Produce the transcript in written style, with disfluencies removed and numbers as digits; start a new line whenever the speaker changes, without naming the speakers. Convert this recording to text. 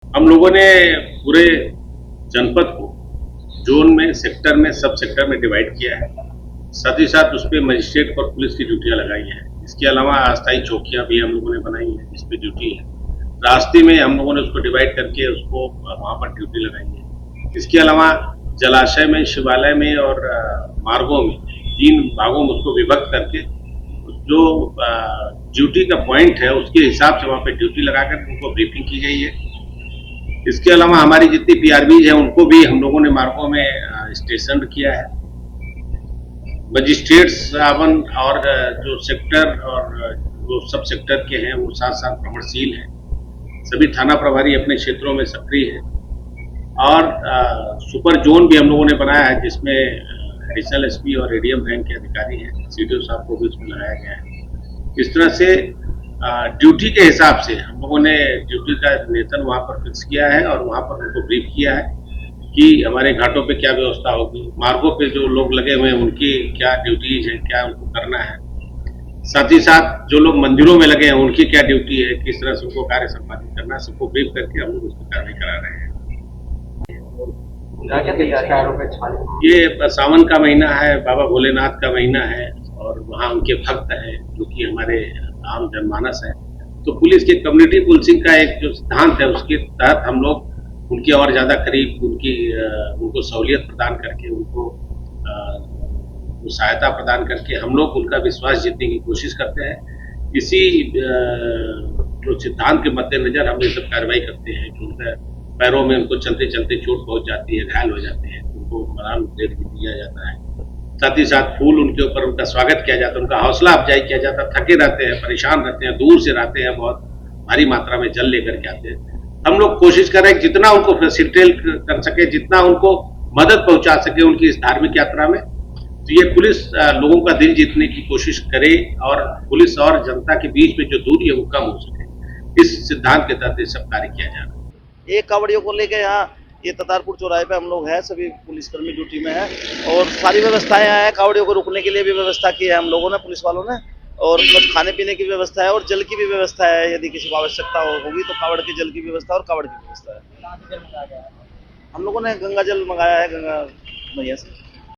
हम लोगों ने पूरे जनपद को जोन में, सेक्टर में, सब सेक्टर में डिवाइड किया है। साथ ही साथ उस पर मजिस्ट्रेट और पुलिस की ड्यूटियां लगाई हैं। इसके अलावा अस्थायी चौकियां भी हम लोगों ने बनाई हैं जिस पे ड्यूटी है। रास्ते में हम लोगों ने उसको डिवाइड करके उसको वहां पर ड्यूटी लगाई है। इसके अलावा जलाशय में, शिवालय में और मार्गों में 3 भागों में उसको विभक्त करके जो ड्यूटी का पॉइंट है उसके हिसाब से वहां पे ड्यूटी लगाकर उनको ब्रीफिंग की गई है। इसके अलावा हमारी जितनी पीआरबीज है उनको भी हम लोगों ने मार्गों में स्टेशन किया है। मजिस्ट्रेट सावन और जो सेक्टर और जो सब सेक्टर के हैं वो साथ साथ भ्रमणशील हैं। सभी थाना प्रभारी अपने क्षेत्रों में सक्रिय है और सुपर जोन भी हम लोगों ने बनाया है जिसमें एडिशनल एसपी और एडीएम रैंक के अधिकारी हैं। सीडीओ साहब को भी उसमें लगाया गया है। इस तरह से ड्यूटी के हिसाब से हम लोगों ने ड्यूटी का वेतन वहाँ पर फिक्स किया है और वहाँ पर उनको ब्रीफ किया है कि हमारे घाटों पे क्या व्यवस्था होगी, मार्गों पे जो लोग लगे हुए हैं उनकी क्या ड्यूटीज है, क्या उनको करना है। साथ ही साथ जो लोग मंदिरों में लगे हैं उनकी क्या ड्यूटी है, किस तरह से उनको कार्य संपादित करना है, सबको ब्रीफ करके हम लोग उसकी कार्रवाई करा रहे हैं। ये सावन का महीना है, बाबा भोलेनाथ का महीना है और वहाँ उनके भक्त हैं जो कि हमारे आम जनमानस है। तो पुलिस के कम्युनिटी पुलिसिंग का एक जो सिद्धांत है उसके तहत हम लोग उनके और ज्यादा करीब उनको सहूलियत प्रदान करके उनको सहायता प्रदान करके हम लोग उनका विश्वास जीतने की कोशिश करते हैं। इसी जो सिद्धांत के मद्देनजर हम ये सब कार्रवाई करते हैं कि उनका पैरों में उनको चलते चलते चोट पहुंच जाती है, घायल हो जाते हैं, उनको मरान दे दिया जाता है। साथ ही साथ फूल उनके ऊपर उनका स्वागत किया जाता है, उनका हौसला अफजाई किया जाता है। थके रहते हैं, परेशान रहते हैं, दूर से रहते हैं, बहुत भारी मात्रा में जल लेकर के आते हैं। हम लोग कोशिश कर रहे हैं जितना उनको फैसिलिटेट कर सके, जितना उनको मदद पहुंचा सके उनकी इस धार्मिक यात्रा में। तो ये पुलिस लोगों का दिल जीतने की कोशिश करे और पुलिस और जनता के बीच में जो दूरी है वो कम हो सके, इस सिद्धांत के तहत ये सब कार्य किया जा रहा है।
एक कावड़ियों को लेके यहाँ ये ततारपुर चौराहे पे हम लोग हैं, सभी पुलिसकर्मी ड्यूटी में है और सारी व्यवस्थाएं हैं। कावड़ियों को रुकने के लिए भी व्यवस्था की है हम लोगों ने, पुलिस वालों ने, और कुछ खाने पीने की व्यवस्था है और जल की भी व्यवस्था है। यदि किसी को आवश्यकता होगी तो कावड़ की जल की व्यवस्था और कावड़ की व्यवस्था है। हम लोगों ने गंगा जल मंगाया है, गंगा मैया से।